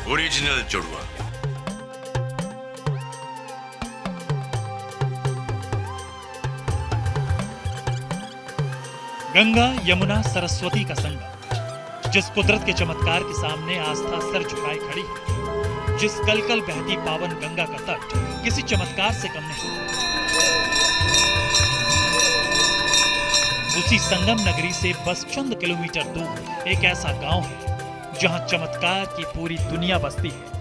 Original जुड़वा। गंगा यमुना सरस्वती का संगम, जिस कुदरत के चमत्कार के सामने आस्था सर झुकाए खड़ी है, जिस कल कल बहती पावन गंगा का तट किसी चमत्कार से कम नहीं। उसी संगम नगरी से बस चंद किलोमीटर दूर एक ऐसा गांव है जहां चमत्कार की पूरी दुनिया बसती है।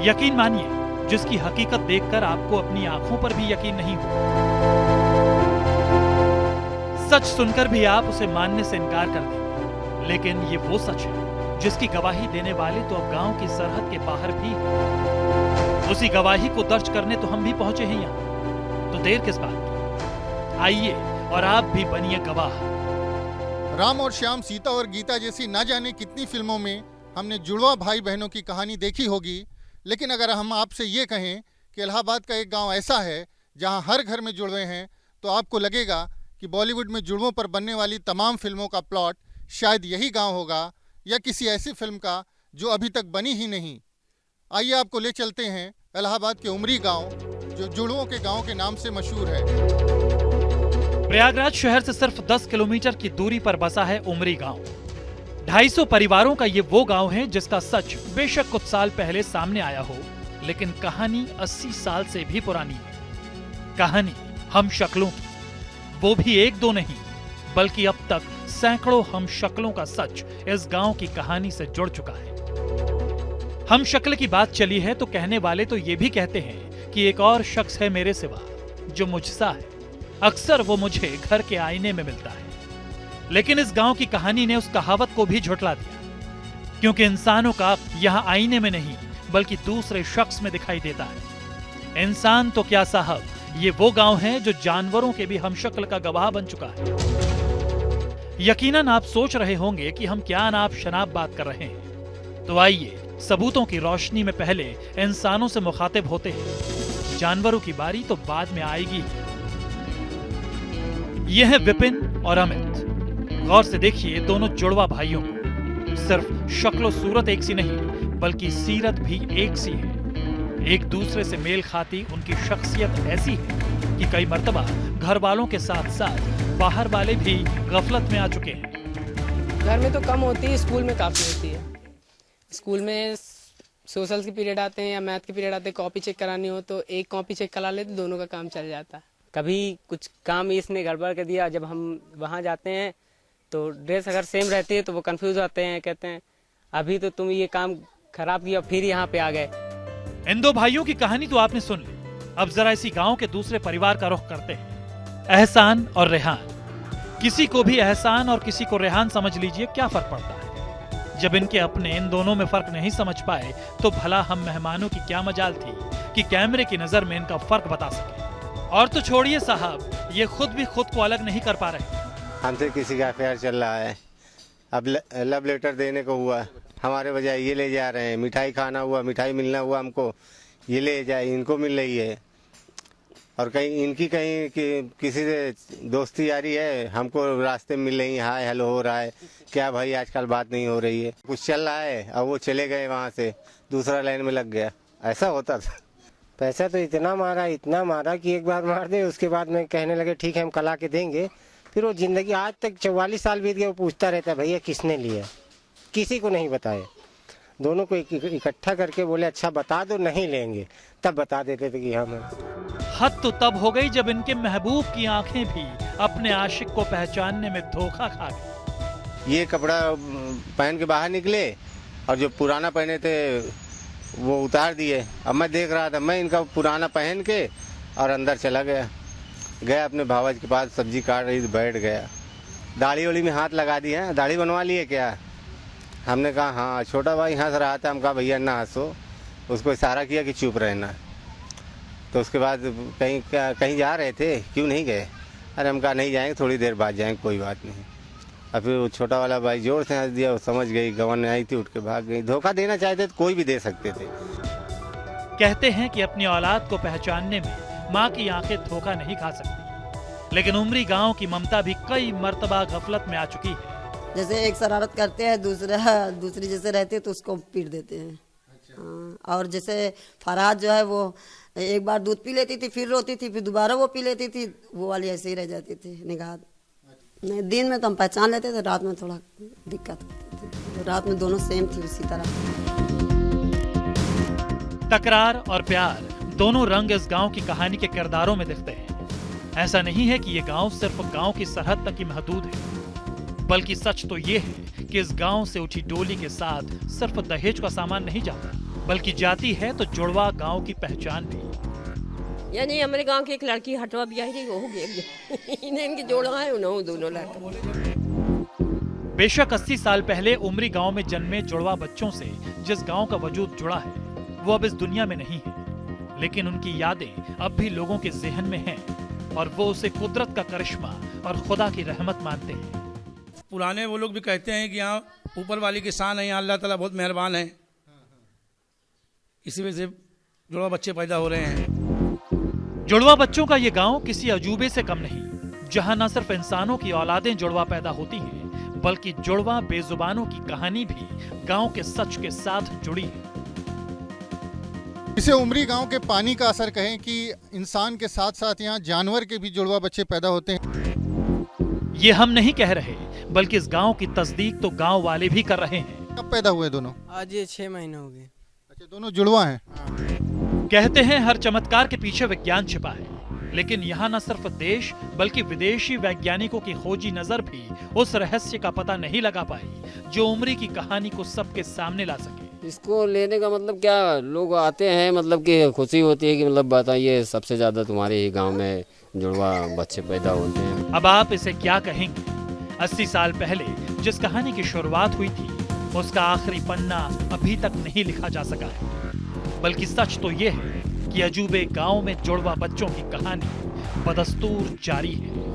यकीन मानिए, जिसकी हकीकत देखकर आपको अपनी आंखों पर भी यकीन नहीं हो। सच सुनकर भी आप उसे मानने से इनकार कर देंगे, लेकिन ये वो सच है जिसकी गवाही देने वाले तो अब गांव की सरहद के बाहर भी हैं। उसी गवाही को दर्ज करने तो हम भी पहुंचे हैं यहाँ। तो देर किस बात की? आइए और आप भी बनिए गवाह। राम और श्याम, सीता और गीता जैसी ना जाने कितनी फिल्मों में हमने जुड़वा भाई बहनों की कहानी देखी होगी, लेकिन अगर हम आपसे ये कहें कि इलाहाबाद का एक गांव ऐसा है जहां हर घर में जुड़वे हैं, तो आपको लगेगा कि बॉलीवुड में जुड़वों पर बनने वाली तमाम फिल्मों का प्लॉट शायद यही गांव होगा, या किसी ऐसी फिल्म का जो अभी तक बनी ही नहीं। आइए आपको ले चलते हैं इलाहाबाद के उमरी गांव, जो जुड़वों के गांव के नाम से मशहूर है। प्रयागराज शहर से सिर्फ 10 किलोमीटर की दूरी पर बसा है उमरी गांव। 250 परिवारों का ये वो गांव है जिसका सच बेशक कुछ साल पहले सामने आया हो, लेकिन कहानी 80 साल से भी पुरानी है। कहानी हम शक्लों की, वो भी एक दो नहीं, बल्कि अब तक सैकड़ों हम शक्लों का सच इस गांव की कहानी से जुड़ चुका है। हम शक्ल की बात चली है तो कहने वाले तो ये भी कहते हैं कि एक और शख्स है मेरे सिवा जो मुझसा है। अक्सर वो मुझे घर के आईने में मिलता है, लेकिन इस गांव की कहानी ने उस कहावत को भी झुठला दिया, क्योंकि इंसानों का यहाँ आईने में नहीं बल्कि दूसरे शख्स में दिखाई देता है। इंसान तो क्या साहब, ये वो गांव है जो जानवरों के भी हमशक्ल का गवाह बन चुका है। यकीनन आप सोच रहे होंगे कि हम क्या अनाप शनाप बात कर रहे हैं, तो आइए सबूतों की रोशनी में पहले इंसानों से मुखातिब होते हैं। जानवरों की बारी तो बाद में आएगी। यह है विपिन और अमित। गौर से देखिए दोनों जुड़वा भाइयों को। सिर्फ शक्लो सूरत एक सी नहीं, बल्कि सीरत भी एक सी है। एक दूसरे से मेल खाती उनकी शख्सियत ऐसी है कि कई मर्तबा घर वालों के साथ साथ बाहर वाले भी गफलत में आ चुके हैं। घर में तो कम होती है, स्कूल में काफी होती है। स्कूल में सोशल के पीरियड आते हैं या मैथ के पीरियड आते हैं, कॉपी चेक करानी हो तो एक कॉपी चेक करा ले तो दोनों का काम चल जाता है। कभी कुछ काम इसने गड़बड़ कर दिया, जब हम वहाँ जाते हैं तो ड्रेस अगर सेम रहती है तो वो कंफ्यूज होते हैं, कहते हैं अभी तो तुम ये काम खराब किया फिर यहाँ पे आ गए। इन दो भाइयों की कहानी तो आपने सुन ली। अब जरा इसी गांव के दूसरे परिवार का रुख करते हैं, एहसान और रेहान। किसी को भी एहसान और किसी को रेहान समझ लीजिए, क्या फर्क पड़ता है। जब इनके अपने इन दोनों में फर्क नहीं समझ पाए तो भला हम मेहमानों की क्या मजाल थी कि कैमरे की नजर में इनका फर्क बता सके। और तो छोड़िए साहब, ये खुद भी खुद को अलग नहीं कर पा रहे। हमसे किसी का अफेयर चल रहा है, अब लव लेटर देने को हुआ, हमारे बजाय ये ले जा रहे हैं। मिठाई खाना हुआ, मिठाई मिलना हुआ हमको, ये ले जाए, इनको मिल रही है। और कहीं इनकी कहीं किसी से दोस्ती यारी है, हमको रास्ते में मिल रही है, हाय हेलो हो रहा है, क्या भाई आजकल बात नहीं हो रही है, कुछ चल रहा है। अब वो चले गए वहाँ से, दूसरा लाइन में लग गया। ऐसा होता था। पैसा तो इतना मारा कि एक बार मार दे, उसके बाद में कहने लगे ठीक है हम कल आके देंगे। फिर वो जिंदगी आज तक 44 साल बीत गए, वो पूछता रहता है भैया किसने लिया, किसी को नहीं बताए। दोनों को इकट्ठा करके बोले अच्छा बता दो, नहीं लेंगे, तब बता देते थे कि हम। हद तो तब हो गई जब इनके महबूब की आंखें भी अपने आशिक को पहचानने में धोखा खा गई। ये कपड़ा पहन के बाहर निकले और जो पुराना पहने थे वो उतार दिए। अब मैं देख रहा था, मैं इनका पुराना पहन के और अंदर चला गया अपने भावज के पास, सब्जी काट रही थी, बैठ गया। दाढ़ी वाली में हाथ लगा दी है, दाढ़ी बनवा लिए क्या? हमने कहा हाँ। छोटा भाई हंस रहा था, हम कहा भैया ना हंसो। उसको इशारा किया कि चुप रहना। तो उसके बाद कहीं जा रहे थे, क्यों नहीं गए? अरे हम कहा नहीं जाएंगे, थोड़ी देर बाद जाएंगे, कोई बात नहीं। और फिर वो छोटा वाला भाई जोर से हंस दिया, वो समझ गई, गवन आई थी, उठ के भाग गई। धोखा देना चाहते तो कोई भी दे सकते थे। कहते हैं कि अपनी औलाद को पहचानने में माँ की आंखें धोखा नहीं खा सकती, लेकिन उमरी गांव की ममता भी कई मर्तबा गफलत में आ चुकी है। जैसे एक शरारत करते हैं, दूसरी जैसे रहती है तो उसको पीट देते हैं। हाँ, और जैसे फरहाद जो है वो एक बार दूध पी लेती थी, फिर रोती थी, फिर दोबारा वो पी लेती थी, वो वाली ऐसे ही रह जाती थी निगाह। नहीं, दिन में तो हम पहचान लेते थे, रात में थोड़ा दिक्कत होती थी। रात में दोनों सेम थी उसी तरह। तकरार और प्यार दोनों रंग इस गांव की कहानी के किरदारों में दिखते हैं। ऐसा नहीं है कि ये गांव सिर्फ गांव की सरहद तक ही महदूद है, बल्कि सच तो ये है कि इस गांव से उठी डोली के साथ सिर्फ दहेज का सामान नहीं जाता, बल्कि जाती है तो जुड़वा गांव की पहचान भी। यानी हमारे गांव की एक लड़की हटवा ब्याह रही हो गई इन्हें इनकी जोड़ा है उन्होंने दोनों लड़के। बेशक 80 साल पहले उमरी गांव में जन्मे जुड़वा बच्चों से जिस गांव का वजूद जुड़ा है वो अब इस दुनिया में नहीं है, लेकिन उनकी यादें अब भी लोगों के ज़हन में हैं और वो उसे कुदरत का करिश्मा और खुदा की रहमत मानते हैं। पुराने वो लोग भी कहते हैं कि यहाँ ऊपर वाली की शान है, यहाँ अल्लाह ताला बहुत मेहरबान है, इसी वजह से जुड़वा बच्चे पैदा हो रहे हैं। जुड़वा बच्चों का ये गांव किसी अजूबे से कम नहीं, जहां न सिर्फ इंसानों की औलादें जुड़वा पैदा होती हैं, बल्कि जुड़वा बेजुबानों की कहानी भी गांव के सच के साथ जुड़ी है। इसे उमरी गांव के पानी का असर कहें कि इंसान के साथ साथ यहाँ जानवर के भी जुड़वा बच्चे पैदा होते हैं। ये हम नहीं कह रहे, बल्कि इस गांव की तस्दीक तो गांव वाले भी कर रहे हैं। कब पैदा हुए दोनों? आज ये 6 महीने हो गए। अच्छा, दोनों जुड़वा हैं। कहते हैं हर चमत्कार के पीछे विज्ञान छिपा है, लेकिन यहाँ न सिर्फ देश बल्कि विदेशी वैज्ञानिकों की खोजी नजर भी उस रहस्य का पता नहीं लगा पाई जो उमरी की कहानी को सबके सामने ला सके। इसको लेने का मतलब क्या, लोग आते हैं, मतलब कि खुशी होती है कि मतलब बताइए सबसे ज्यादा तुम्हारे ही गांव में जुड़वा बच्चे पैदा होते हैं। अब आप इसे क्या कहेंगे? 80 साल पहले जिस कहानी की शुरुआत हुई थी उसका आखिरी पन्ना अभी तक नहीं लिखा जा सका है, बल्कि सच तो ये है कि अजूबे गांव में जुड़वा बच्चों की कहानी बदस्तूर जारी है।